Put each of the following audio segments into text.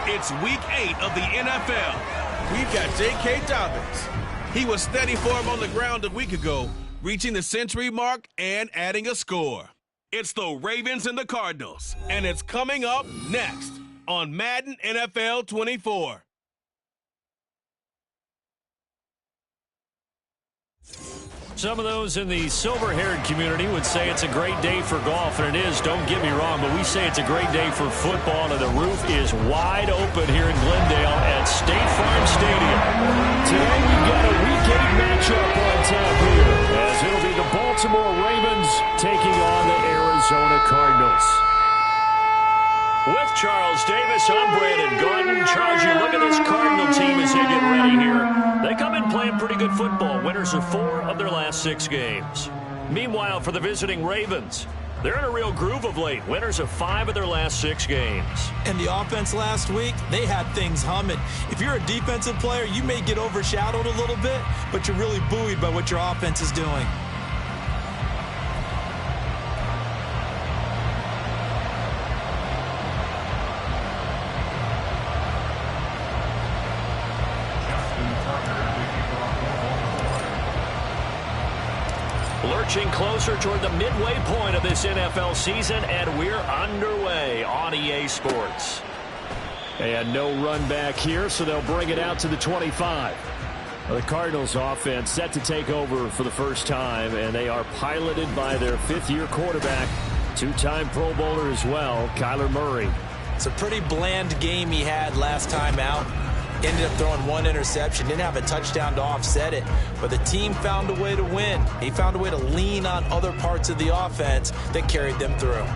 It's week 8 of the NFL. We've got J.K. Dobbins. He was steady for him on the ground a week ago, reaching the century mark and adding a score. It's the Ravens and the Cardinals, and it's coming up next on Madden NFL 24. Some of those in the silver-haired community would say it's a great day for golf, and it is, don't get me wrong, but we say it's a great day for football, and the roof is wide open here in Glendale at State Farm Stadium. Today we've got a Week 8 matchup on tap here, as it'll be the Baltimore Ravens taking on the Arizona Cardinals. With Charles Davis, I'm Brandon Gordon. Charles, you look at this Cardinal team as they get ready here. They come in playing pretty good football. Winners of 4 of their last 6 games. Meanwhile, for the visiting Ravens, they're in a real groove of late. Winners of 5 of their last 6 games. And the offense last week, they had things humming. If you're a defensive player, you may get overshadowed a little bit, but you're really buoyed by what your offense is doing. Lurching closer toward the midway point of this NFL season, and we're underway on EA Sports. And no run back here, so they'll bring it out to the 25. The Cardinals offense set to take over for the first time, and they are piloted by their 5th-year quarterback, 2-time Pro Bowler as well, Kyler Murray. It's a pretty bland game he had last time out. Ended up throwing 1 interception, didn't have a touchdown to offset it, but the team found a way to win. He found a way to lean on other parts of the offense that carried them through.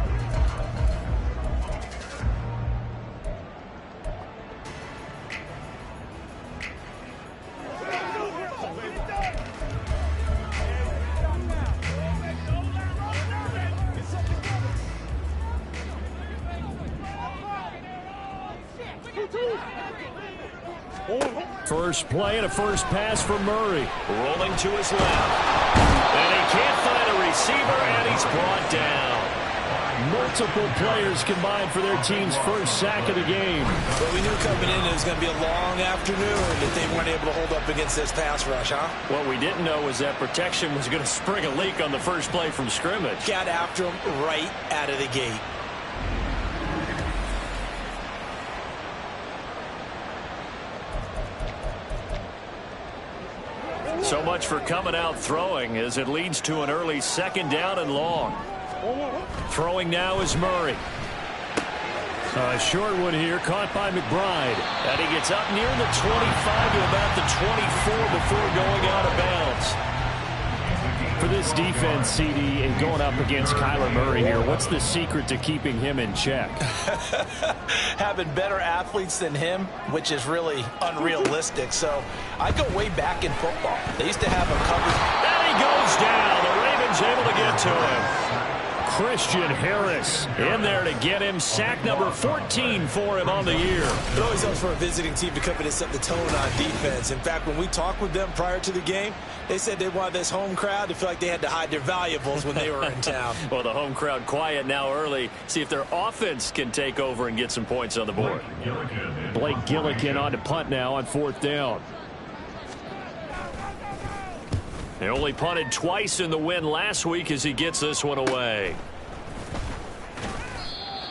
First play and a first pass for Murray. Rolling to his left. And he can't find a receiver, and he's brought down. Multiple players combined for their team's first sack of the game. Well, we knew coming in it was going to be a long afternoon if they weren't able to hold up against this pass rush, huh? What we didn't know was that protection was going to spring a leak on the first play from scrimmage. Got after him right out of the gate. So much for coming out throwing as it leads to an early 2nd down and long. Throwing now is Murray. A short one here, caught by McBride. And he gets up near the 25 to about the 24 before going out of bounds. For this defense, CD, and going up against Kyler Murray here, what's the secret to keeping him in check? Having better athletes than him, which is really unrealistic. So I go way back in football. They used to have him covered. And he goes down. The Ravens able to get to him. Christian Harris in there to get him. Sack number 14 for him on the year. It always helps for a visiting team to come in and set the tone on defense. In fact, when we talked with them prior to the game, they said they wanted this home crowd to feel like they had to hide their valuables when they were in town. Well, the home crowd quiet now early. See if their offense can take over and get some points on the board. Blake Gillikin on to punt now on 4th down. They only punted twice in the win last week as he gets this one away.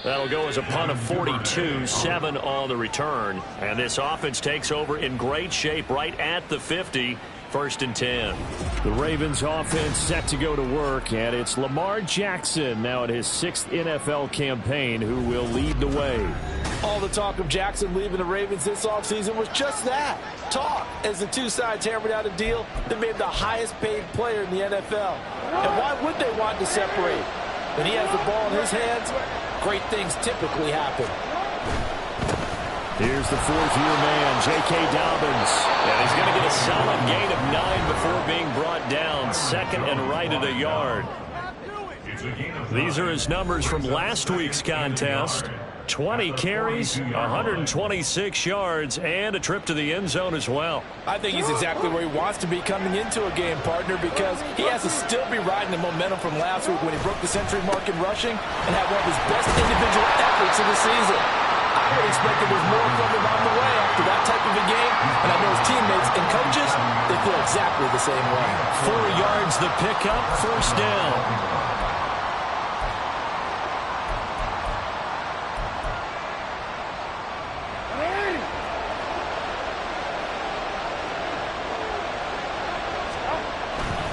That'll go as a punt of 42, 7 on the return. And this offense takes over in great shape right at the 50. 1st and 10. The Ravens offense set to go to work, and it's Lamar Jackson now in his 6th NFL campaign who will lead the way. All the talk of Jackson leaving the Ravens this offseason was just that, talk, as the two sides hammered out a deal that made him the highest paid player in the NFL. And why would they want to separate? When he has the ball in his hands, great things typically happen. Here's the 4th-year man, J.K. Dobbins. And he's going to get a solid gain of 9 before being brought down, 2nd and right at a yard. These are his numbers from last week's contest. 20 carries, 126 yards, and a trip to the end zone as well. I think he's exactly where he wants to be coming into a game, partner, because he has to still be riding the momentum from last week when he broke the century mark in rushing and had one of his best individual efforts of the season. I would expect that there's more from him on the way after that type of a game, and I know his teammates and coaches, they feel exactly the same way. 4 yards the pickup, 1st down.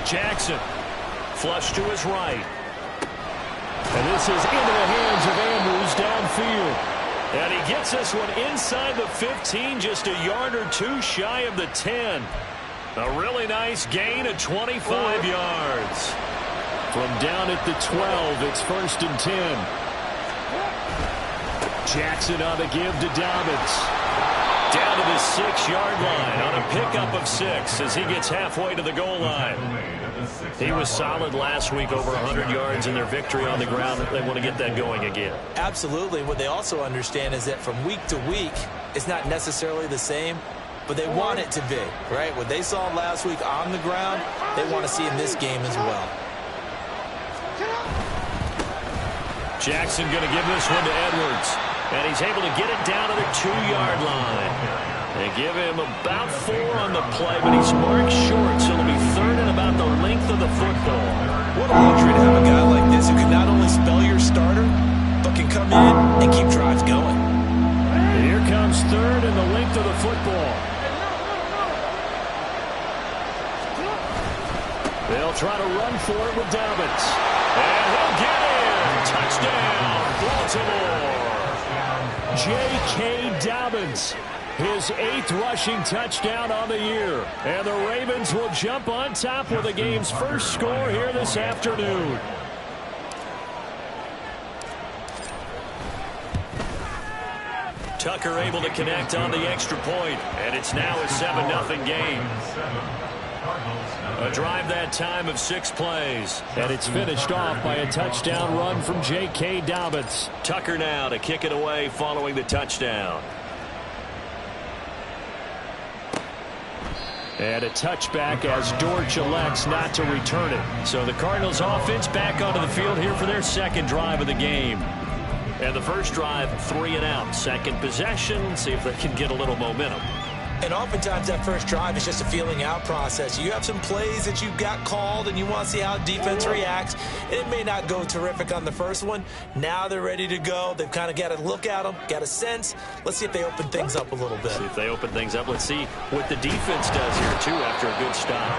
Jackson, flush to his right. And this is into the hands of Andrews downfield. And he gets this one inside the 15, just a yard or two shy of the 10. A really nice gain of 25 yards. From down at the 12, it's 1st and 10. Jackson on the give to Dobbins. Down to the 6-yard line on a pickup of 6 as he gets halfway to the goal line. He was solid last week, over 100 yards in their victory on the ground. They want to get that going again. Absolutely. What they also understand is that from week to week, it's not necessarily the same, but they want it to be, right? What they saw last week on the ground, they want to see in this game as well. Jackson going to give this one to Edwards. And he's able to get it down to the 2-yard line. They give him about 4 on the play, but he's marked short, so it'll be 3rd and about the length of the football. What a luxury to have a guy like this who can not only spell your starter, but can come in and keep drives going. Here comes 3rd and the length of the football. They'll try to run for it with Dobbins. And he'll get in. Touchdown, Baltimore. J.K. Dobbins, his 8th rushing touchdown on the year. And the Ravens will jump on top with the game's first score here this afternoon. Tucker able to connect on the extra point, and it's now a 7-0 game. A drive that time of 6 plays. And it's finished off by a touchdown run from J.K. Dobbins. Tucker now to kick it away following the touchdown. And a touchback as Dortch elects not to return it. So the Cardinals offense back onto the field here for their 2nd drive of the game. And the first drive, 3 and out. 2nd possession, see if they can get a little momentum. And oftentimes that first drive is just a feeling out process. You have some plays that you got called and you want to see how defense reacts. It may not go terrific on the first one. Now they're ready to go. They've kind of got to look at them, got a sense. Let's see if they open things up a little bit. See if they open things up. Let's see what the defense does here, too, after a good stop.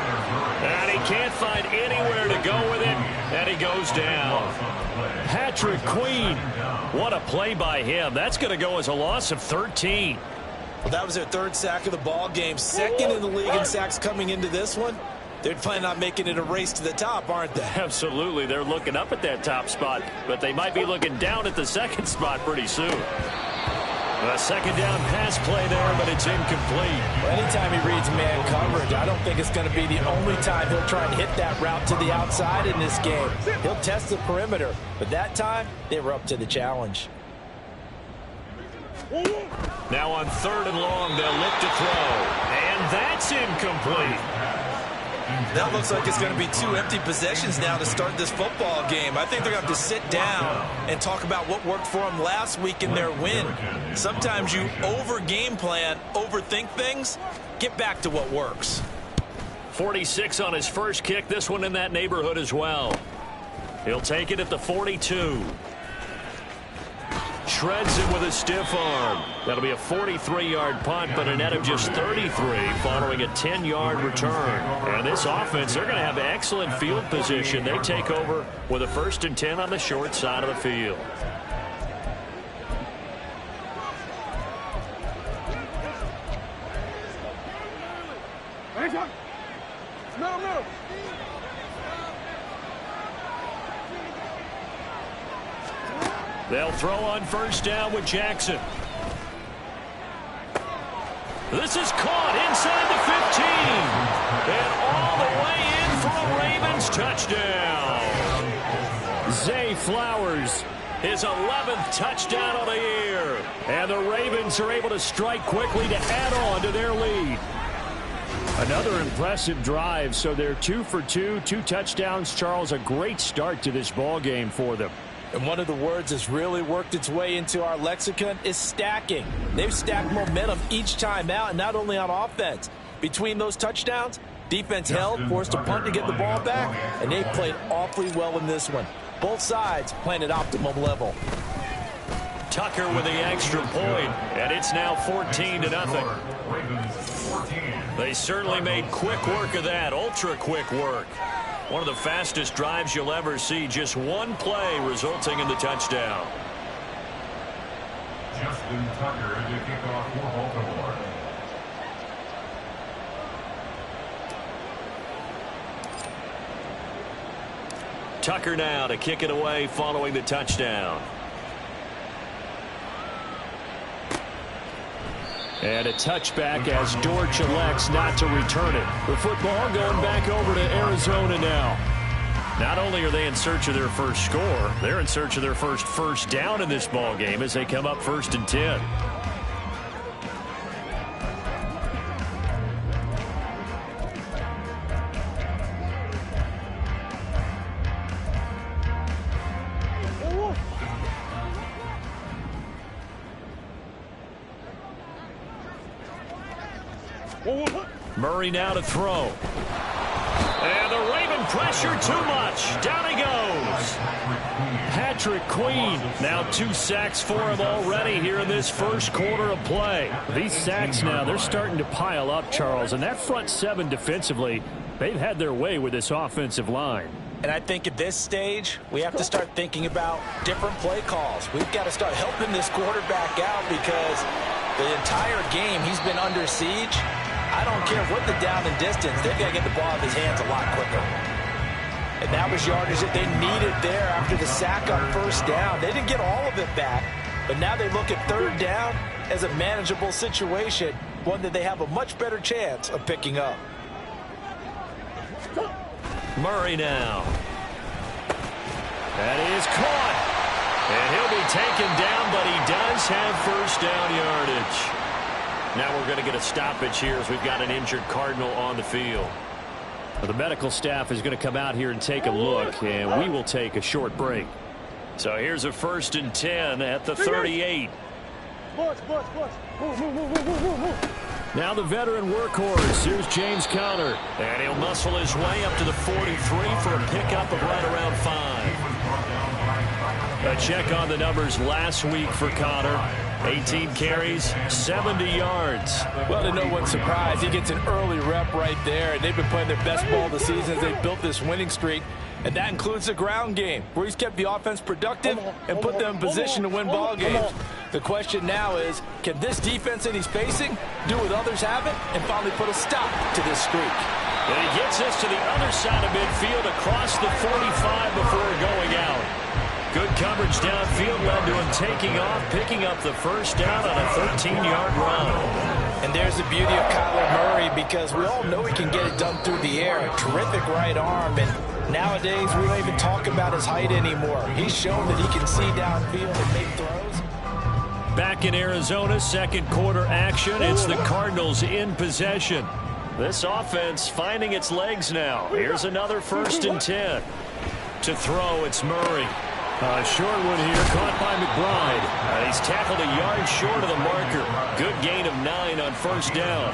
And he can't find anywhere to go with it, and he goes down. Patrick Queen, what a play by him. That's going to go as a loss of 13. Well, that was their 3rd sack of the ball game. 2nd in the league in sacks coming into this one. They're planning on making it a race to the top, aren't they? Absolutely. They're looking up at that top spot, but they might be looking down at the 2nd spot pretty soon. A 2nd down pass play there, but it's incomplete. Well, anytime he reads man coverage, I don't think it's going to be the only time he'll try and hit that route to the outside in this game. He'll test the perimeter, but that time they were up to the challenge. Now on 3rd and long, they'll look to throw. And that's incomplete. That looks like it's going to be 2 empty possessions now to start this football game. I think they're going to have to sit down and talk about what worked for them last week in their win. Sometimes you over-game plan, overthink things. Get back to what works. 46 on his first kick. This one in that neighborhood as well. He'll take it at the 42. shreds him with a stiff arm. That'll be a 43-yard punt, but a net of just 33 following a 10-yard return. And this offense, they're going to have excellent field position. They take over with a 1st and 10 on the short side of the field. They'll throw on 1st down with Jackson. This is caught inside the 15. And all the way in for a Ravens touchdown. Zay Flowers, his 11th touchdown of the year. And the Ravens are able to strike quickly to add on to their lead. Another impressive drive, so they're 2 for 2, 2 touchdowns. Charles, a great start to this ball game for them. And one of the words that's really worked its way into our lexicon is stacking. They've stacked momentum each time out, and not only on offense. Between those touchdowns, defense held, forced a punt to get the ball back, and they played awfully well in this one. Both sides playing at optimum level. Tucker with the extra point, and it's now 14-0. They certainly made quick work of that, ultra-quick work. One of the fastest drives you'll ever see. Just one play resulting in the touchdown. Justin Tucker to kick off for Baltimore. Tucker now to kick it away following the touchdown. And a touchback as Dortch elects not to return it. The football going back over to Arizona now. Not only are they in search of their first score, they're in search of their first down in this ball game as they come up 1st and 10. Murray now to throw. And the Raven pressure too much. Down he goes. Patrick Queen. Now 2 sacks for him already here in this first quarter of play. These sacks now, they're starting to pile up, Charles. And that front 7 defensively, they've had their way with this offensive line. And I think at this stage, we have to start thinking about different play calls. We've got to start helping this quarterback out because the entire game he's been under siege. I don't care what the down and distance, they've got to get the ball out of his hands a lot quicker. And that was yardage that they needed there after the sack on 1st down. They didn't get all of it back, but now they look at 3rd down as a manageable situation, one that they have a much better chance of picking up. Murray now. That is caught. And he'll be taken down, but he does have 1st down yardage. Now we're going to get a stoppage here as we've got an injured Cardinal on the field. Well, the medical staff is going to come out here and take a look, and we will take a short break. So here's a 1st and 10 at the 38. Now the veteran workhorse. Here's James Conner. And he'll muscle his way up to the 43 for a pickup of right around 5. A check on the numbers last week for Conner. 18 carries, 70 yards. Well, to no one's surprise, he gets an early rep right there, and they've been playing their best ball of the season as they built this winning streak. And that includes the ground game, where he's kept the offense productive and put them in position to win ball games. The question now is, can this defense that he's facing do what others haven't and finally put a stop to this streak? And he gets us to the other side of midfield across the 45 before going out. Good coverage downfield led to him taking off, picking up the 1st down on a 13-yard run. And there's the beauty of Kyler Murray, because we all know he can get it done through the air. A terrific right arm, and nowadays we don't even talk about his height anymore. He's shown that he can see downfield and make throws. Back in Arizona, 2nd quarter action. It's the Cardinals in possession. This offense finding its legs now. Here's another 1st and 10. To throw, it's Murray. Short one here, caught by McBride. He's tackled a yard short of the marker. Good gain of 9 on 1st down.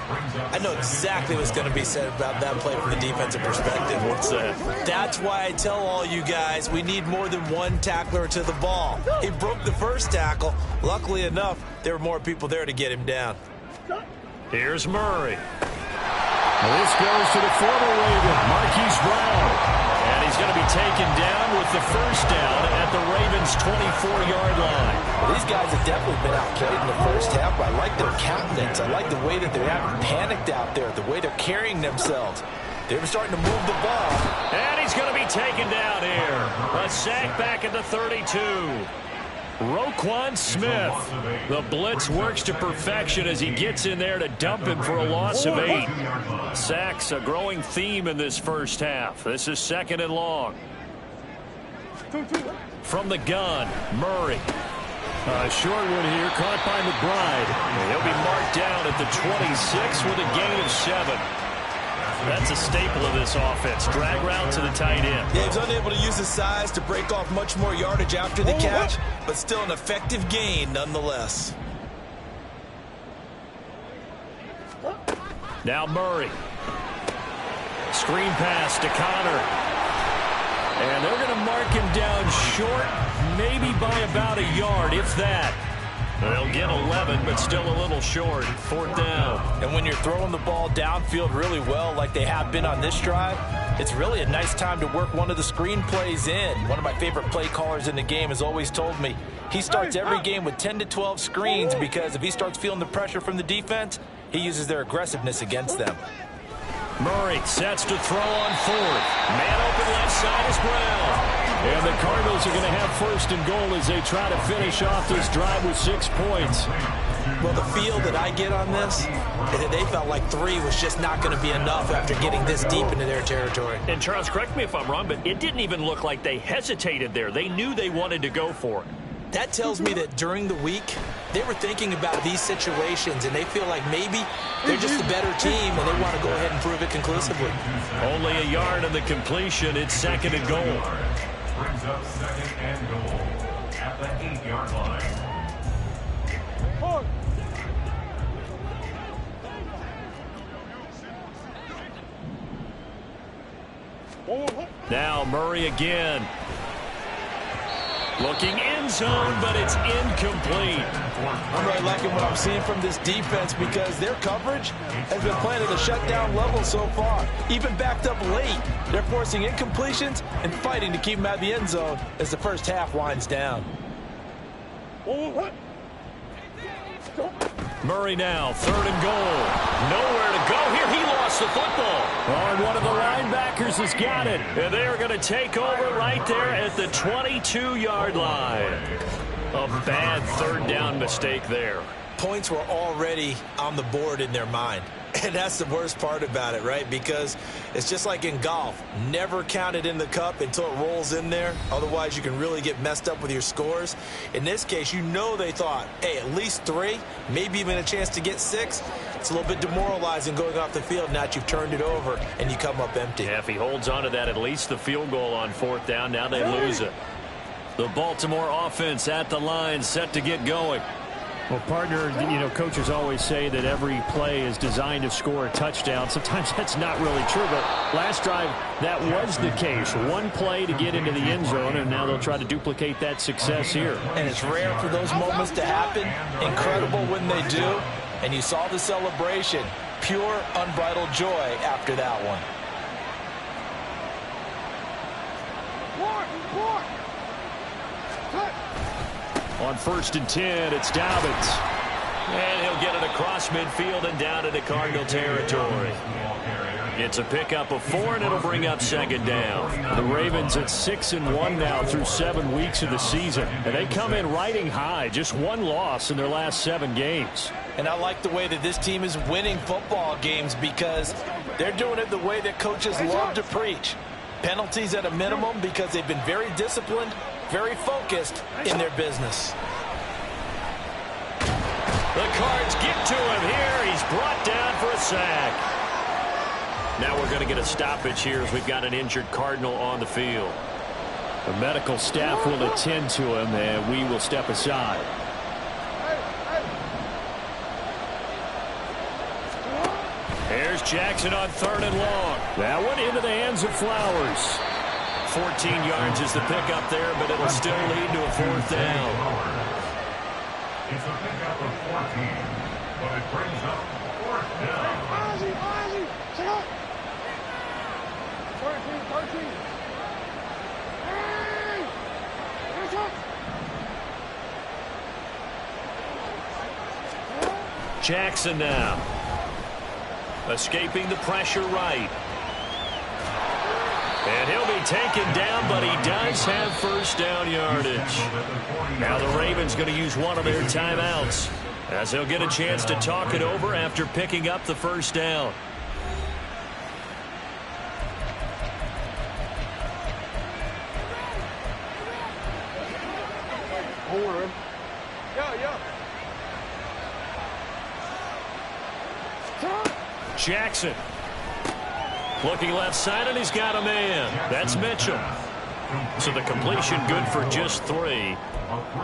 I know exactly what's going to be said about that play from the defensive perspective. What's that? That's why I tell all you guys we need more than one tackler to the ball. He broke the first tackle. Luckily enough, there were more people there to get him down. Here's Murray. This goes to the former Raven, Marquise Brown. And he's going to be taken down with the first down at the Ravens' 24-yard line. Well, these guys have definitely been outplayed in the first half, but I like their countenance. I like the way that they haven't panicked out there, the way they're carrying themselves. They were starting to move the ball. And he's going to be taken down here. A sack back at the 32. Roquan Smith. The blitz works to perfection as he gets in there to dump him for a loss of 8. Sacks a growing theme in this first half. This is 2nd and long. From the gun, Murray. Short one here, caught by McBride. He'll be marked down at the 26 with a gain of 7. That's a staple of this offense. Drag route to the tight end. Yeah, he's unable to use his size to break off much more yardage after the catch, but still an effective gain nonetheless. Now Murray. Screen pass to Connor. And they're going to mark him down short, maybe by about a yard, if that. They'll get 11, but still a little short. 4th down. And when you're throwing the ball downfield really well, like they have been on this drive, it's really a nice time to work one of the screen plays in. One of my favorite play callers in the game has always told me he starts every game with 10 to 12 screens because if he starts feeling the pressure from the defense, he uses their aggressiveness against them. Murray sets to throw on 4th. Man open left side is Brown. And the Cardinals are going to have 1st and goal as they try to finish off this drive with 6 points. Well, the feel that I get on this is that they felt like 3 was just not going to be enough after getting this deep into their territory. And Charles, correct me if I'm wrong, but it didn't even look like they hesitated there. They knew they wanted to go for it. That tells me that during the week, they were thinking about these situations, and they feel like maybe they're just the better team, and they want to go ahead and prove it conclusively. Only a yard on the completion. It's 2nd and goal. Brings up 2nd and goal at the 8-yard line. Now Murray again. Looking end zone, but it's incomplete. I'm really liking what I'm seeing from this defense because their coverage has been playing at a shutdown level so far. Even backed up late, they're forcing incompletions and fighting to keep them out of the end zone as the first half winds down. Murray now, 3rd and goal. Nowhere to go here. He lost the football. And one of the linebackers has got it. And they're going to take over right there at the 22-yard line. A bad 3rd down mistake there. Points were already on the board in their mind. And that's the worst part about it, right? Because it's just like in golf. Never count it in the cup until it rolls in there. Otherwise, you can really get messed up with your scores. In this case, you know they thought, hey, at least 3, maybe even a chance to get 6. It's a little bit demoralizing going off the field now that you've turned it over and you come up empty. Yeah, if he holds on to that, at least the field goal on 4th down. Now they lose it. The Baltimore offense at the line, set to get going. Well, partner, you know, coaches always say that every play is designed to score a touchdown. Sometimes that's not really true, but last drive, that was the case. One play to get into the end zone, and now they'll try to duplicate that success here. And it's rare for those moments to happen. Incredible when they do. And you saw the celebration. Pure, unbridled joy after that one. On 1st and 10, it's Dobbins. And he'll get it across midfield and down into Cardinal territory. It's a pickup of 4, and it'll bring up 2nd down. The Ravens at 6-1 now through 7 weeks of the season. And they come in riding high, just 1 loss in their last 7 games. And I like the way that this team is winning football games because they're doing it the way that coaches love to preach. Penalties at a minimum because they've been very disciplined, very focused in their business. The Cards get to him here. He's brought down for a sack. Now we're going to get a stoppage here as we've got an injured Cardinal on the field. The medical staff will attend to him, and we will step aside. There's Jackson on 3rd and long. That one into the hands of Flowers. 14 yards is the pickup there, but it'll still lead to a 4th down. It's a pickup of 14, but it brings up 4th down. 13. Jackson now. Escaping the pressure right. And he'll be taken down, but he does have 1st down yardage. Now the Ravens going to use one of their timeouts, as they'll get a chance to talk it over after picking up the 1st down. Jackson looking left side, and he's got a man. That's Mitchell. So the completion good for just 3,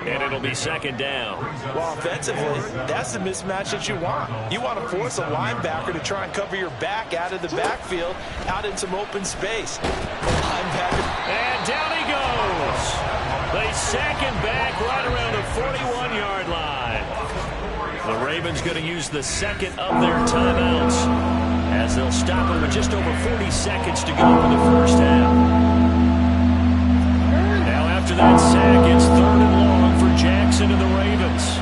and it'll be 2nd down. Well, offensively, that's the mismatch that you want. You want to force a linebacker to try and cover your back out of the backfield, out in some open space. Linebacker. And down he goes. They sack him back right around the 41-yard line. The Ravens going to use the 2nd of their timeouts, as they'll stop him with just over 40 seconds to go for the 1st half. Now after that sack, it's 3rd and long for Jackson and the Ravens.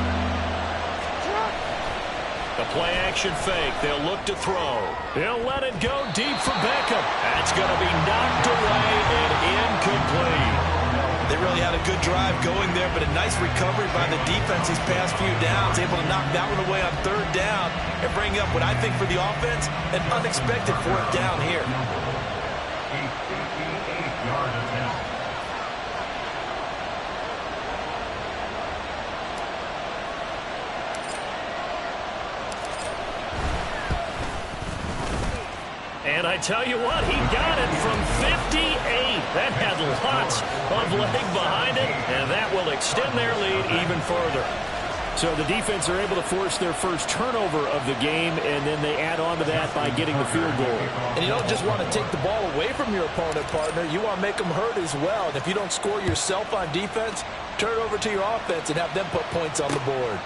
The play-action fake. They'll look to throw. They'll let it go deep for Beckham. That's going to be knocked away and incomplete. They really had a good drive going there, but a nice recovery by the defense these past few downs, able to knock that one away on 3rd down and bring up what I think for the offense, an unexpected 4th down here. A 58-yard attempt. And I tell you what, he got it from 58. That had lots of leg behind it, and that will extend their lead even further. So the defense are able to force their 1st turnover of the game, and then they add on to that by getting the field goal. And you don't just want to take the ball away from your opponent, partner. You want to make them hurt as well. And if you don't score yourself on defense, turn it over to your offense and have them put points on the board.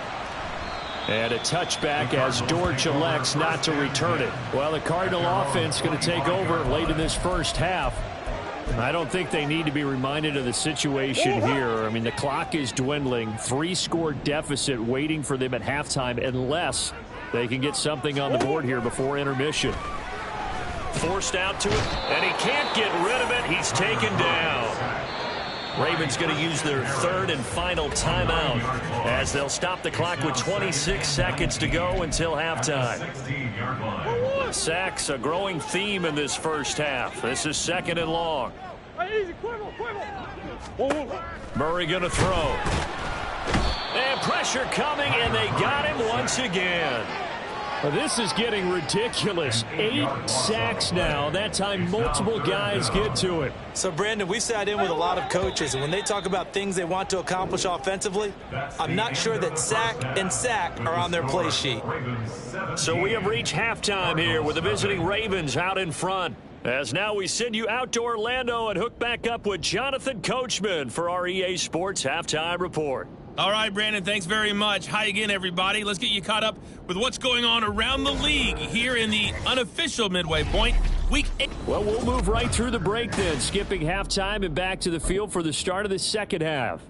And a touchback as Dortch elects not to return it. Well, the Cardinal offense going to take over late in this 1st half. I don't think they need to be reminded of the situation here. I mean, the clock is dwindling. 3-score deficit waiting for them at halftime unless they can get something on the board here before intermission. Forced out to it, and he can't get rid of it. He's taken down. Ravens going to use their 3rd and final timeout, as they'll stop the clock with 26 seconds to go until halftime. Sacks, a growing theme in this 1st half. This is 2nd and long. Murray going to throw. And pressure coming, and they got him once again. Well, this is getting ridiculous. 8 sacks now. That time multiple guys get to it. So, Brandon, we sat in with a lot of coaches, and when they talk about things they want to accomplish offensively, I'm not sure that sack and sack are on their play sheet. So we have reached halftime here with the visiting Ravens out in front. As now we send you out to Orlando and hook back up with Jonathan Coachman for our EA Sports Halftime Report. All right, Brandon, thanks very much. Hi again, everybody. Let's get you caught up with what's going on around the league here in the unofficial midway point, Week 8. Well, we'll move right through the break then, skipping halftime and back to the field for the start of the 2nd half.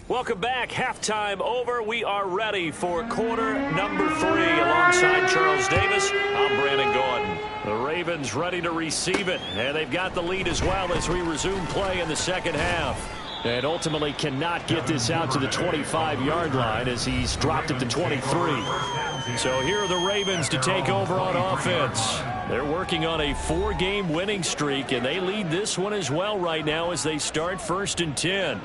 Welcome back. Halftime over. We are ready for quarter number 3. Alongside Charles Davis, I'm Brandon Gordon. The Ravens ready to receive it, and they've got the lead as well as we resume play in the 2nd half. And ultimately cannot get this out to the 25-yard line as he's dropped it to 23. So here are the Ravens to take over on offense. They're working on a 4-game winning streak, and they lead this one as well right now as they start 1st and 10.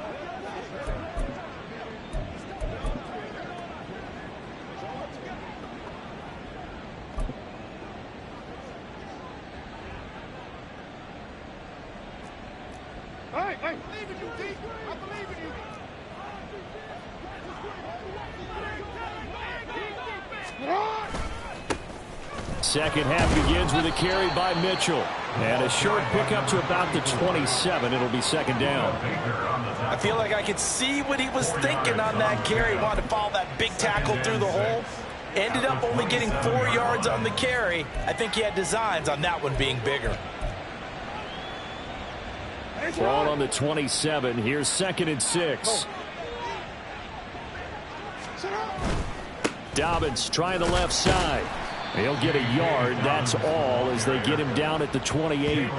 I believe in you, D. I believe in you. second half begins with a carry by Mitchell. And a short pickup to about the 27. It'll be second down. I feel like I could see what he was thinking on that carry. He wanted to follow that big tackle through the hole. Ended up only getting 4 yards on the carry. I think he had designs on that one being bigger. Ball on the 27. Here's 2nd and 6. Dobbins trying the left side. He'll get a yard. That's all as they get him down at the 28.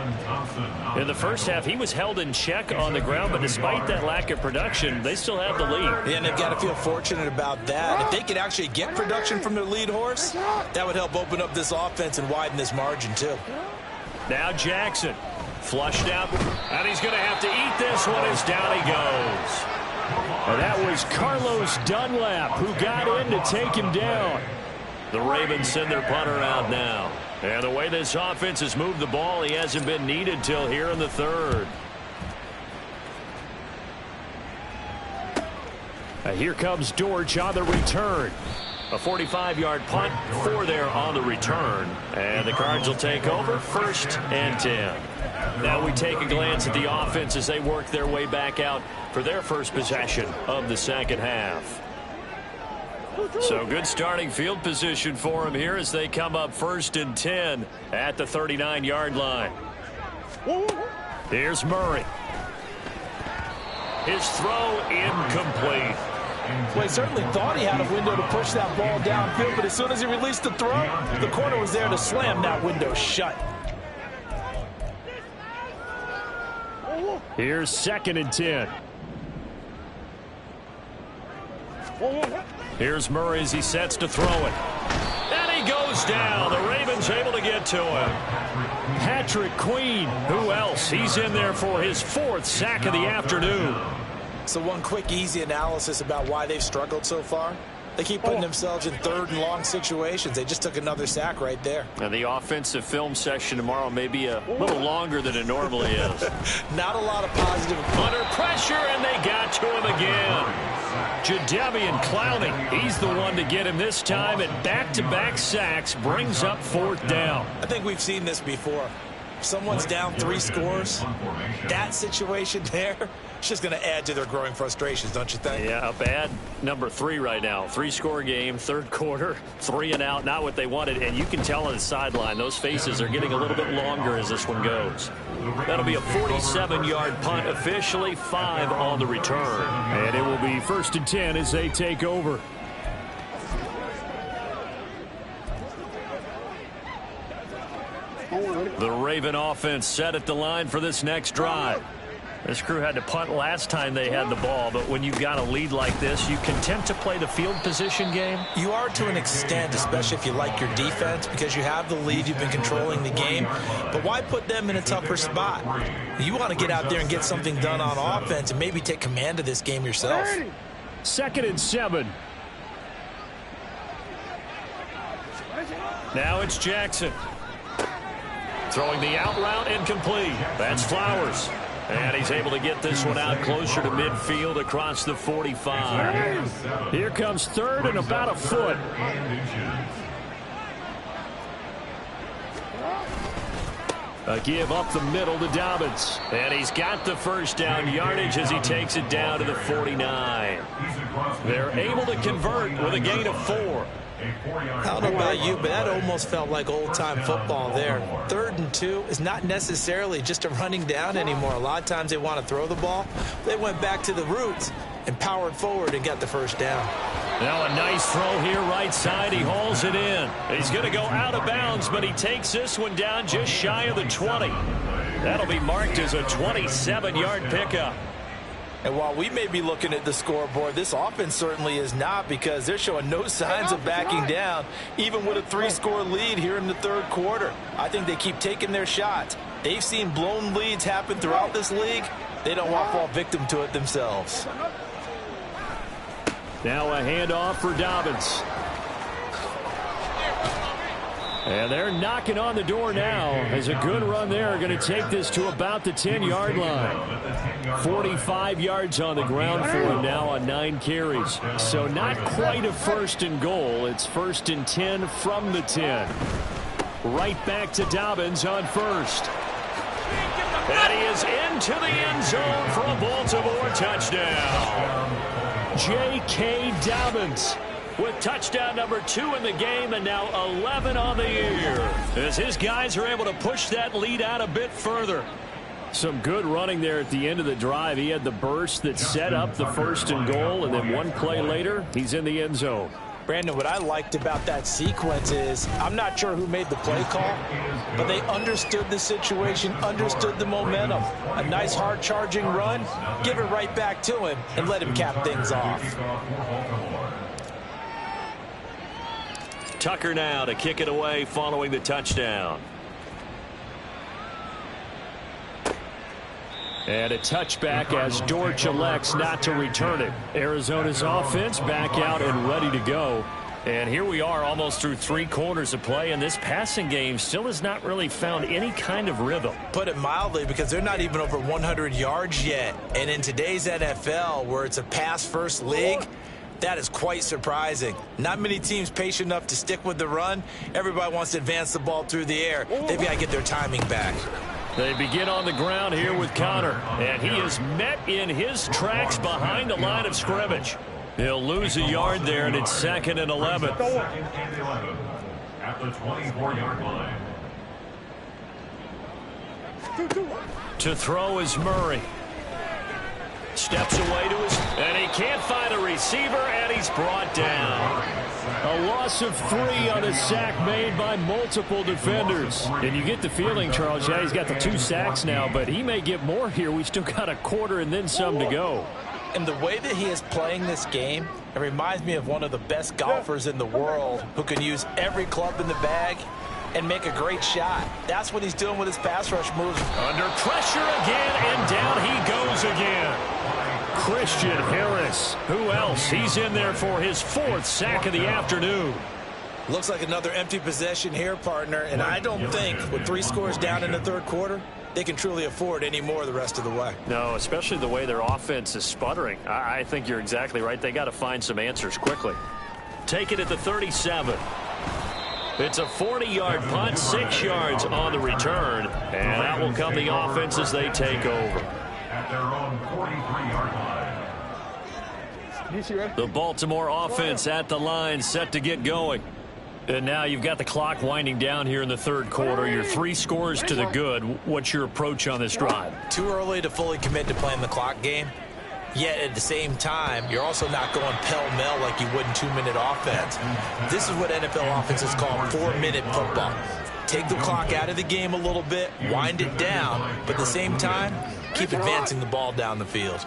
In the first half, he was held in check on the ground, but despite that lack of production, they still have the lead. And they've got to feel fortunate about that. If they could actually get production from their lead horse, that would help open up this offense and widen this margin too. Now Jackson flushed out, and he's going to have to eat this one as down he goes. And that was Carlos Dunlap who got in to take him down. The Ravens send their punter out now. And the way this offense has moved the ball, he hasn't been needed till here in the 3rd. Here comes Dortch on the return. A 45-yard punt, 4 there on the return. And the Cards will take over 1st and 10. Now we take a glance at the offense as they work their way back out for their first possession of the second half. So good starting field position for them here as they come up 1st and 10 at the 39-yard line. Here's Murray. His throw incomplete. Well, he certainly thought he had a window to push that ball downfield, but as soon as he released the throw, the corner was there to slam that window shut. Here's 2nd and 10. Here's Murray as he sets to throw it. And he goes down. The Ravens able to get to him. Patrick Queen. Who else? He's in there for his 4th sack of the afternoon. So one quick, easy analysis about why they've struggled so far. They keep putting themselves in 3rd and long situations. They just took another sack right there. And the offensive film session tomorrow may be a little longer than it normally is. Not a lot of positive. Under pressure, and they got to him again. Jadeveon Clowney, he's the one to get him this time, and back-to-back sacks brings up 4th down. I think we've seen this before. Someone's down 3 scores. That situation there, it's just going to add to their growing frustrations, don't you think? Yeah, a bad number 3 right now. 3-score game, 3rd quarter, 3 and out, not what they wanted. And you can tell on the sideline, those faces are getting a little bit longer as this one goes. That'll be a 47-yard punt, officially 5 on the return. And it will be 1st and 10 as they take over. The Raven offense set at the line for this next drive. This crew had to punt last time they had the ball, but when you've got a lead like this, you content to play the field position game? You are to an extent, especially if you like your defense, because you have the lead, you've been controlling the game. But why put them in a tougher spot? You want to get out there and get something done on offense and maybe take command of this game yourself. 2nd and 7. Now it's Jackson. Throwing the out route incomplete. That's Flowers. And he's able to get this one out closer to midfield across the 45. Here comes 3rd and about a foot. A give up the middle to Dobbins. And he's got the 1st down yardage as he takes it down to the 49. They're able to convert with a gain of 4. I don't know about you, but that almost felt like old-time football there. 3rd and 2 is not necessarily just a running down anymore. A lot of times they want to throw the ball. They went back to the roots and powered forward and got the 1st down. Now a nice throw here right side. He hauls it in. He's going to go out of bounds, but he takes this one down just shy of the 20. That'll be marked as a 27-yard pickup. And while we may be looking at the scoreboard, this offense certainly is not, because they're showing no signs of backing down, even with a 3-score lead here in the 3rd quarter. I think they keep taking their shots. They've seen blown leads happen throughout this league. They don't want to fall victim to it themselves. Now a handoff for Dobbins. And they're knocking on the door now as a good run there. Going to take this to about the 10-yard line. 45 yards on the ground for him now on 9 carries. So not quite a 1st and goal. It's 1st and 10 from the 10. Right back to Dobbins on first. And he is into the end zone for a Baltimore touchdown. J.K. Dobbins with touchdown number 2 in the game, and now 11 on the year, as his guys are able to push that lead out a bit further. Some good running there at the end of the drive. He had the burst that set up the 1st and goal, and then one play later, he's in the end zone. Brandon, what I liked about that sequence is I'm not sure who made the play call, but they understood the situation, understood the momentum. A nice hard-charging run, give it right back to him, and let him cap things off. Tucker now to kick it away following the touchdown. And a touchback as Dortch elects not to return it. Arizona's offense back out and ready to go. And here we are almost through 3 quarters of play, and this passing game still has not really found any kind of rhythm. Put it mildly, because they're not even over 100 yards yet. And in today's NFL, where it's a pass-first league, that is quite surprising. Not many teams patient enough to stick with the run. Everybody wants to advance the ball through the air. They've got to get their timing back. They begin on the ground here with Connor, and he is met in his tracks behind the line of scrimmage. He'll lose a yard there, and it's 2nd and 11. At the 24-yard line. To throw is Murray. Steps away to his, and he can't find a receiver, and he's brought down. A loss of 3 on a sack made by multiple defenders. And you get the feeling, Charles, yeah, he's got the 2 sacks now, but he may get more here. We still got a quarter and then some to go. And the way that he is playing this game, it reminds me of one of the best golfers in the world who can use every club in the bag and make a great shot. That's what he's doing with his pass rush moves. Under pressure again, and down he goes again. Christian Harris. Who else? He's in there for his 4th sack of the afternoon. Looks like another empty possession here, partner, and I don't think with 3 scores down in the 3rd quarter, they can truly afford any more the rest of the way. No, especially the way their offense is sputtering. I think you're exactly right. They got to find some answers quickly. Take it at the 37. It's a 40-yard punt, 6 yards on the return, and that will come the offense as they take over. At their own 43-yard line. The Baltimore offense at the line, set to get going. And now you've got the clock winding down here in the 3rd quarter. You're 3 scores to the good. What's your approach on this drive? Too early to fully commit to playing the clock game. Yet at the same time, you're also not going pell-mell like you would in 2-minute offense. This is what NFL offenses call 4-minute football. Take the clock out of the game a little bit, wind it down, but at the same time, keep advancing the ball down the field.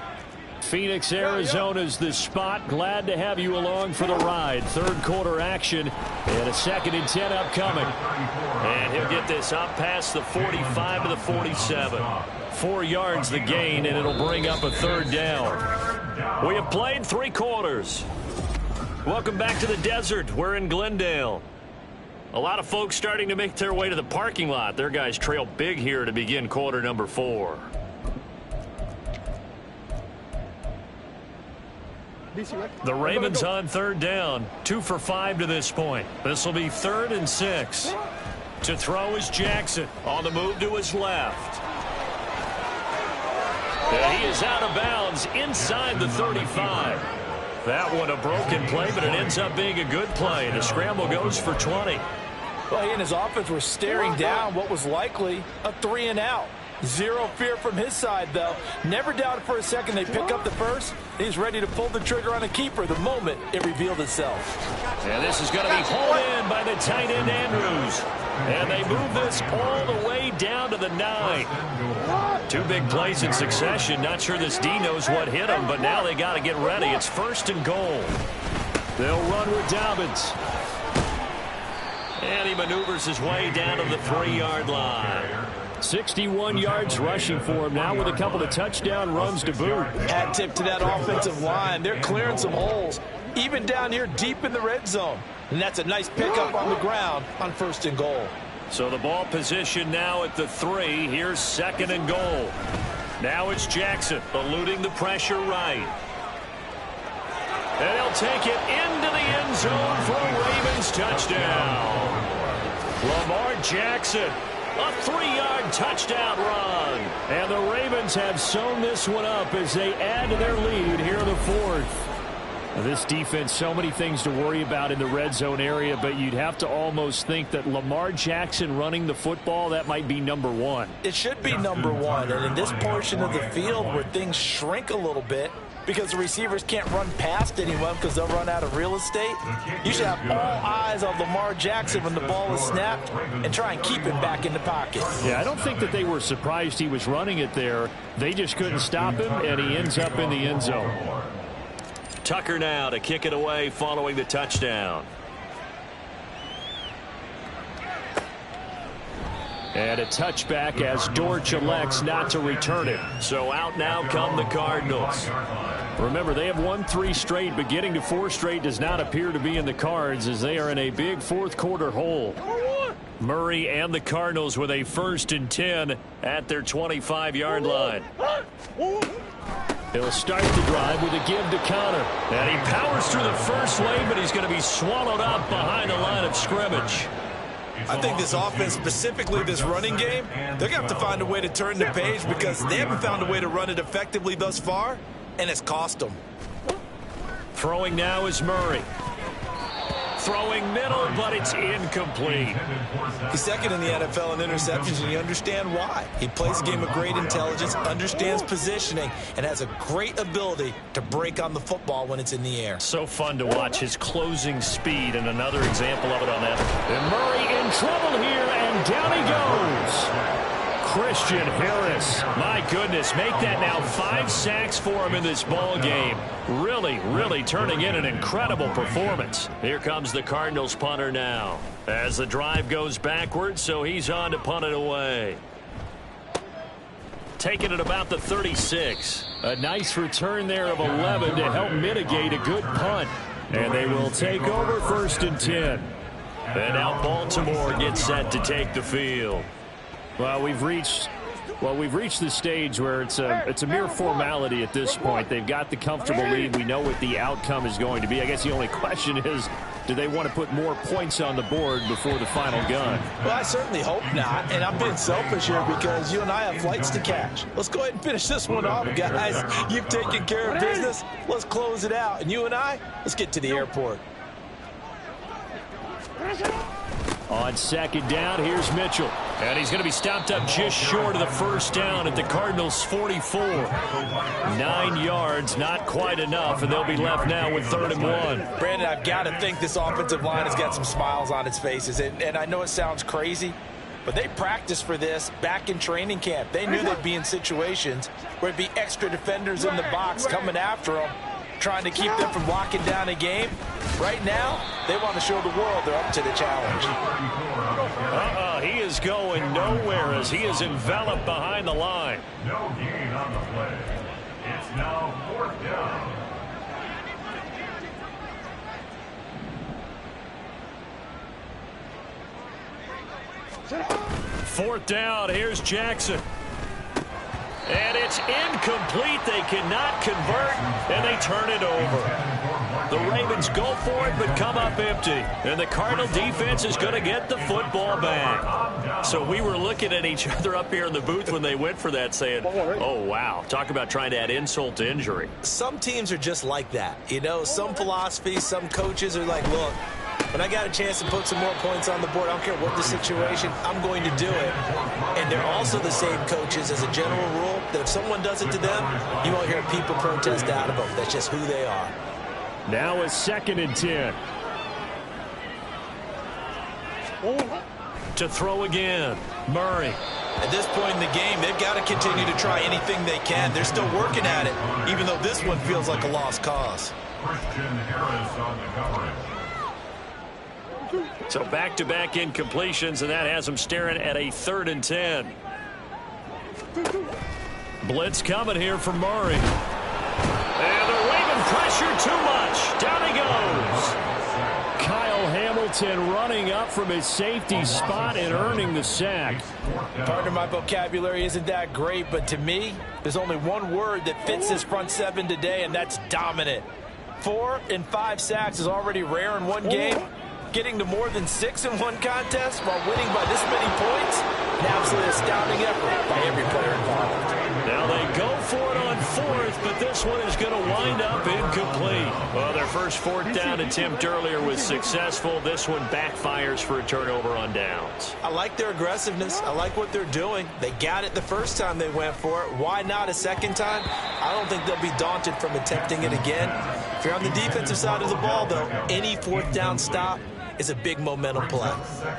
Phoenix, Arizona's the spot. Glad to have you along for the ride. 3rd quarter action and a 2nd and 10 upcoming. And he'll get this up past the 45 to the 47. 4 yards the gain, and it'll bring up a 3rd down. We have played 3 quarters. Welcome back to the desert. We're in Glendale. A lot of folks starting to make their way to the parking lot. Their guys trail big here to begin quarter number 4. The Ravens on 3rd down. 2 for 5 to this point. This will be 3rd and 6. To throw is Jackson. On the move to his left. And he is out of bounds inside the 35. That one a broken play, but it ends up being a good play. The scramble goes for 20. Well, he and his offense were staring down what was likely a 3-and-out. Zero fear from his side, though. Never doubted for a second they pick up the first. He's ready to pull the trigger on a keeper the moment it revealed itself. And this is going to be pulled in by the tight end Andrews. And they move this all the way down to the 9. 2 big plays in succession. Not sure this D knows what hit him, but now they got to get ready. It's 1st and goal. They'll run with Dobbins. And he maneuvers his way down to the 3-yard line. 61 yards rushing for him now with a couple of touchdown runs to boot. Hat tip to that offensive line. They're clearing some holes, even down here deep in the red zone. And that's a nice pickup on the ground on 1st and goal. So the ball position now at the 3. Here's 2nd and goal. Now it's Jackson eluding the pressure right. And he'll take it into the end zone for a Ravens touchdown. Lamar Jackson, a 3-yard touchdown run. And the Ravens have sewn this one up as they add to their lead here in the fourth. This defense, so many things to worry about in the red zone area, but you'd have to almost think that Lamar Jackson running the football, that might be number one. It should be number one, and in this portion of the field where things shrink a little bit because the receivers can't run past anyone because they'll run out of real estate, you should have all eyes on Lamar Jackson when the ball is snapped and try and keep him back in the pocket. Yeah, I don't think that they were surprised he was running it there. They just couldn't stop him, and he ends up in the end zone. Tucker now to kick it away following the touchdown. And a touchback as Dortch elects not to return it. So out now come the Cardinals. Remember, they have won 3 straight, but getting to 4 straight does not appear to be in the cards as they are in a big fourth quarter hole. Murray and the Cardinals with a 1st and 10 at their 25-yard line. He'll start the drive with a give to Connor. And he powers through the first lane, but he's going to be swallowed up behind the line of scrimmage. I think this offense, specifically this running game, they're going to have to find a way to turn the page because they haven't found a way to run it effectively thus far, and it's cost them. Throwing now is Murray. Throwing middle, but it's incomplete. He's second in the NFL in interceptions, and you understand why. He plays a game of great intelligence, understands positioning, and has a great ability to break on the football when it's in the air. So fun to watch his closing speed, and another example of it on that. And Murray in trouble here, and down he goes. Christian Harris, my goodness, make that now 5 sacks for him in this ball game. Really turning in an incredible performance. Here comes the Cardinals punter now as the drive goes backwards, so he's on to punt it away. Taking it about the 36. A nice return there of 11 to help mitigate a good punt. And they will take over 1st and 10. And now Baltimore gets set to take the field. Well, we've reached the stage where it's a mere formality at this point. They've got the comfortable lead. We know what the outcome is going to be. I guess the only question is, do they want to put more points on the board before the final gun? Well, I certainly hope not, and I'm being selfish here because you and I have flights to catch. Let's go ahead and finish this one off, guys. You've taken care of business. Let's close it out, and you and I, let's get to the airport. On 2nd down, here's Mitchell. And he's going to be stopped up just short of the 1st down at the Cardinals' 44. 9 yards, not quite enough, and they'll be left now with 3rd and 1. Brandon, I've got to think this offensive line has got some smiles on its faces. And I know it sounds crazy, but they practiced for this back in training camp. They knew they'd be in situations where it'd be extra defenders in the box coming after them, trying to keep them from locking down a game. Right now, they want to show the world they're up to the challenge. He is going nowhere as he is enveloped behind the line. No gain on the play. It's now 4th down. Fourth down, here's Jackson. And it's incomplete. They cannot convert, and they turn it over. The Ravens go for it, but come up empty. And the Cardinal defense is going to get the football back. So we were looking at each other up here in the booth when they went for that, saying, oh, wow, talk about trying to add insult to injury. Some teams are just like that. You know, some philosophies, some coaches are like, look, when I got a chance to put some more points on the board, I don't care what the situation, I'm going to do it. And they're also the same coaches as a general rule that if someone does it to them, you won't hear people protest out of them. That's just who they are. Now a 2nd and 10. To throw again, Murray. At this point in the game, they've got to continue to try anything they can. They're still working at it, even though this one feels like a lost cause. Christian Harris on the coverage. So back-to-back incompletions, and that has them staring at a 3rd and 10. Blitz coming here from Murray. And the Raven pressure too much. Down he goes. Kyle Hamilton running up from his safety spot and earning the sack. Partner, my vocabulary isn't that great, but to me, there's only one word that fits this front seven today, and that's dominant. 4 and 5 sacks is already rare in one game. getting to more than 6 in one contest while winning by this many points, an absolutely astounding effort by every player involved. Now they go for it on fourth, but this one is going to wind up incomplete. Well, their first fourth down attempt earlier was successful. This one backfires for a turnover on downs. I like their aggressiveness. I like what they're doing. They got it the first time they went for it. Why not a second time? I don't think they'll be daunted from attempting it again. If you're on the defensive side of the ball, though, any fourth down stop is a big momentum play.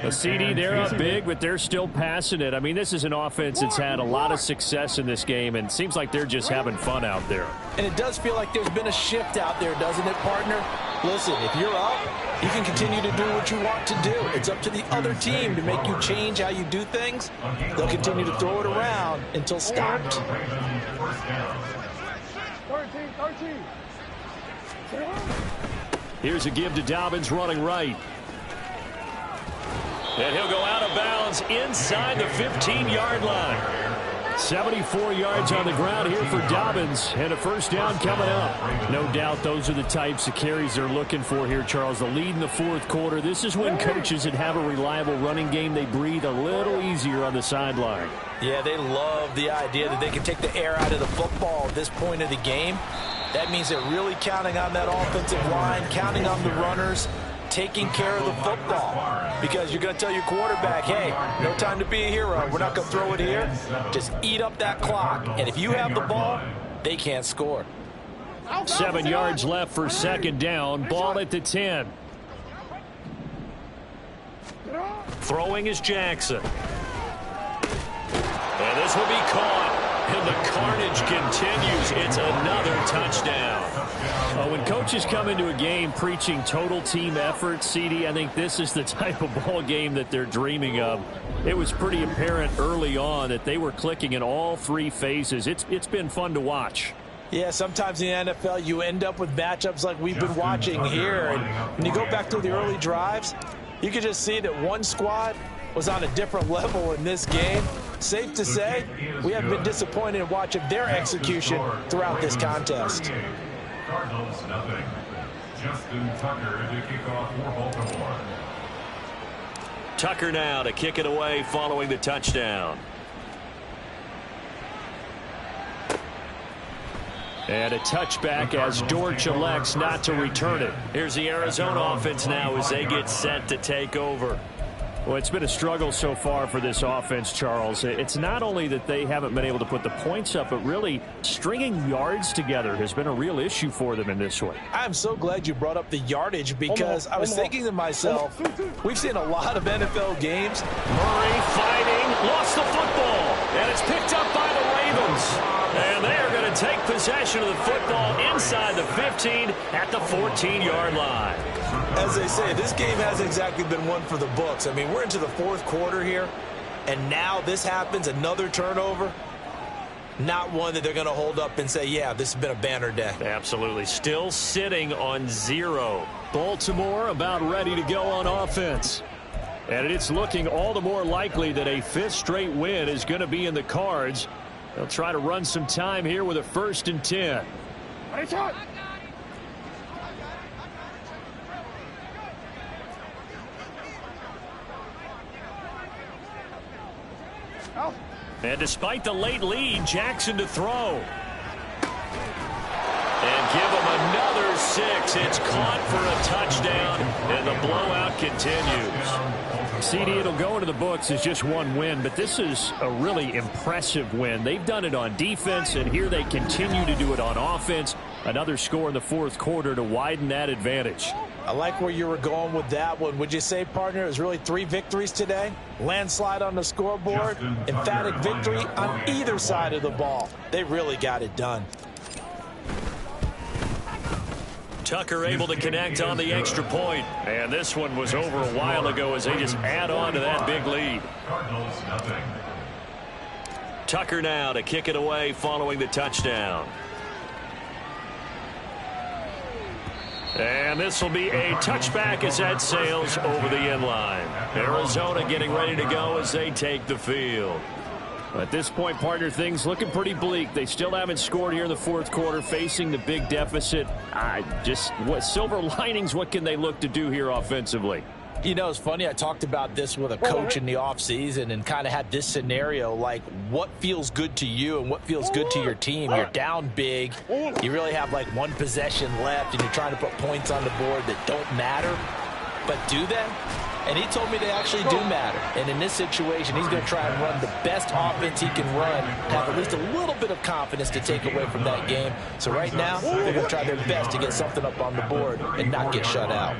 The CD, they're up big, but they're still passing it. I mean, this is an offense that's had a lot of success in this game, and it seems like they're just having fun out there. And it does feel like there's been a shift out there, doesn't it, partner? Listen, if you're up, you can continue to do what you want to do. It's up to the other team to make you change how you do things. They'll continue to throw it around until stopped. 13. Here's a give to Dobbins running right. And he'll go out of bounds inside the 15-yard line. 74 yards on the ground here for Dobbins, and a first down coming up. No doubt those are the types of carries they're looking for here, Charles. The lead in the fourth quarter. This is when coaches that have a reliable running game, they breathe a little easier on the sideline. Yeah, they love the idea that they can take the air out of the football at this point of the game. That means they're really counting on that offensive line, counting on the runners, taking care of the football. Because you're going to tell your quarterback, hey, no time to be a hero. We're not going to throw it here. Just eat up that clock. And if you have the ball, they can't score. 7 yards left for second down. Ball at the 10. Throwing is Jackson. And this will be caught. And the carnage continues. It's another touchdown. When coaches come into a game preaching total team effort, CD, I think this is the type of ball game that they're dreaming of. It was pretty apparent early on that they were clicking in all three phases. It's been fun to watch. Yeah, sometimes in the NFL you end up with matchups like we've been watching here. And when you go back to the early drives, you can just see that one squad was on a different level in this game. Safe to say, we have been disappointed in watching their execution throughout this contest. Cardinals, nothing. Justin Tucker to kick off for Baltimore. Tucker now to kick it away following the touchdown. And a touchback as Dortch elects not to return it. Here's the Arizona offense now as they get set to take over. Well, it's been a struggle so far for this offense, Charles. It's not only that they haven't been able to put the points up, but really stringing yards together has been a real issue for them in this one. I'm so glad you brought up the yardage because I was thinking to myself, we've seen a lot of NFL games. Murray fighting, lost the football, and it's picked up by the Ravens. And they are going to take possession of the football inside the 15 at the 14-yard line. As they say, this game hasn't exactly been one for the books. I mean, we're into the fourth quarter here, and now this happens, another turnover. Not one that they're going to hold up and say, yeah, this has been a banner day. Absolutely. Still sitting on 0. Baltimore about ready to go on offense. And it's looking all the more likely that a 5th straight win is going to be in the cards. They'll try to run some time here with a 1st and 10. And despite the late lead, Jackson to throw. And give him another 6. It's caught for a touchdown, and the blowout continues. CD, it'll go into the books as just one win, but this is a really impressive win. They've done it on defense, and here they continue to do it on offense. Another score in the fourth quarter to widen that advantage. I like where you were going with that one. Would you say, partner, it was really 3 victories today? Landslide on the scoreboard, emphatic victory on either side of the ball. They really got it done. Tucker able to connect on the extra point. And this one was over a while ago as they just add on to that big lead. Cardinals, nothing. Tucker now to kick it away following the touchdown. And this will be a touchback as that sails over the end line. Arizona getting ready to go as they take the field. At this point, partner, things looking pretty bleak. They still haven't scored here in the fourth quarter, facing the big deficit. Just what silver linings, what can they look to do here offensively? You know, it's funny. I talked about this with a coach in the offseason and kind of had this scenario, like what feels good to you and what feels good to your team. You're down big. You really have like one possession left, and you're trying to put points on the board that don't matter. But do they? And he told me they actually do matter. And in this situation, he's going to try and run the best offense he can run, have at least a little bit of confidence to take away from that game. So right now, they're going to try their best to get something up on the board and not get shut out.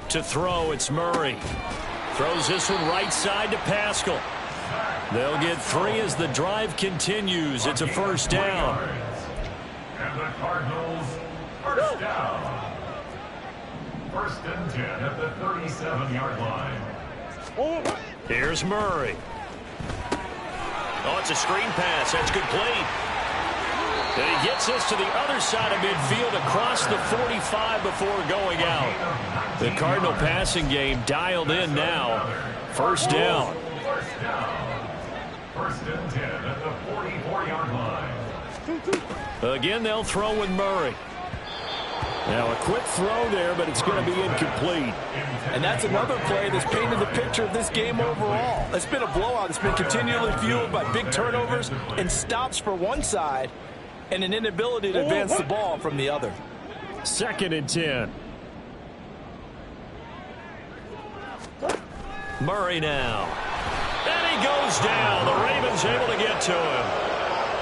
To throw, it's Murray. Throws this one right side to Pascal. They'll get 3 as the drive continues. It's a first down. And the Cardinals, first down. First and 10 at the 37-yard line. Here's Murray. Oh, it's a screen pass. That's complete. And he gets us to the other side of midfield across the 45 before going out. The Cardinal passing game dialed in now. First down. First down. First and 10 at the 44-yard line. Again, they'll throw with Murray. Now a quick throw there, but it's going to be incomplete. And that's another play that's painted the picture of this game overall. It's been a blowout. It's been continually fueled by big turnovers and stops for one side and an inability to advance the ball from the other. Second and 10. Murray now. And he goes down. The Ravens able to get to him.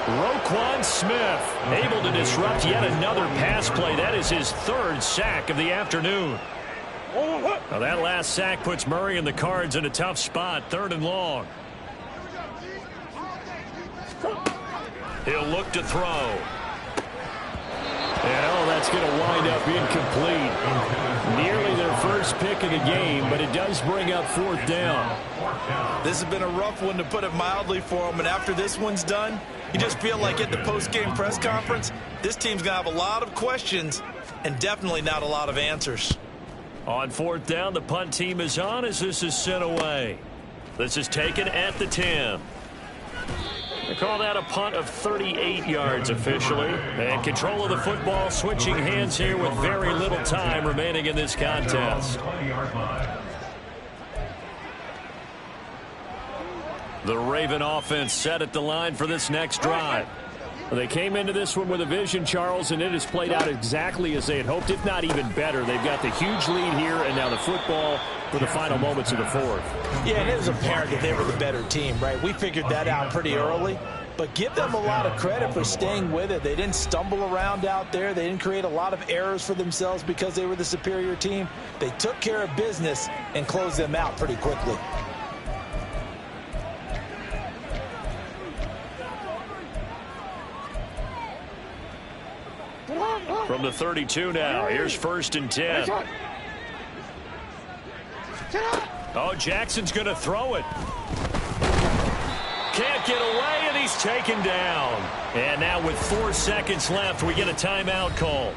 Roquan Smith able to disrupt yet another pass play. That is his 3rd sack of the afternoon. Now that last sack puts Murray and the Cards in a tough spot. 3rd and long. He'll look to throw. And that's going to wind up incomplete. Nearly their first pick of the game, but it does bring up 4th down. This has been a rough one, to put it mildly, for them. And after this one's done, you just feel like at the post-game press conference, this team's going to have a lot of questions and definitely not a lot of answers. On 4th down, the punt team is on as this is sent away. This is taken at the 10. They call that a punt of 38 yards officially. And control of the football switching hands here with very little time remaining in this contest. The Raven offense set at the line for this next drive. They came into this one with a vision, Charles, and it has played out exactly as they had hoped, if not even better. They've got the huge lead here, and now the football for the final moments of the 4th. Yeah, and it was apparent that they were the better team, right? We figured that out pretty early. But give them a lot of credit for staying with it. They didn't stumble around out there. They didn't create a lot of errors for themselves because they were the superior team. They took care of business and closed them out pretty quickly. From the 32 now, here's 1st and 10. Oh, Jackson's going to throw it. Can't get away, and he's taken down. And now with 4 seconds left, we get a timeout call.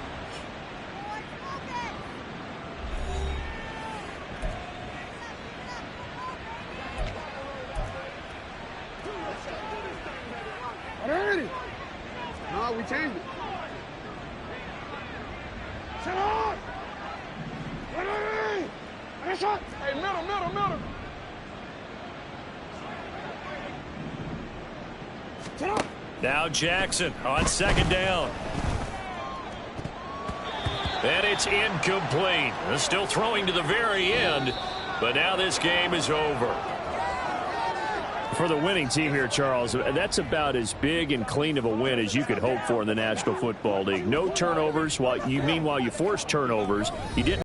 No, we changed it. Shut up! Hey, middle. Shut up! Now Jackson on 2nd down. And it's incomplete. They're still throwing to the very end, but now this game is over. For the winning team here, Charles, that's about as big and clean of a win as you could hope for in the National Football League. No turnovers. Meanwhile, you forced turnovers. You didn't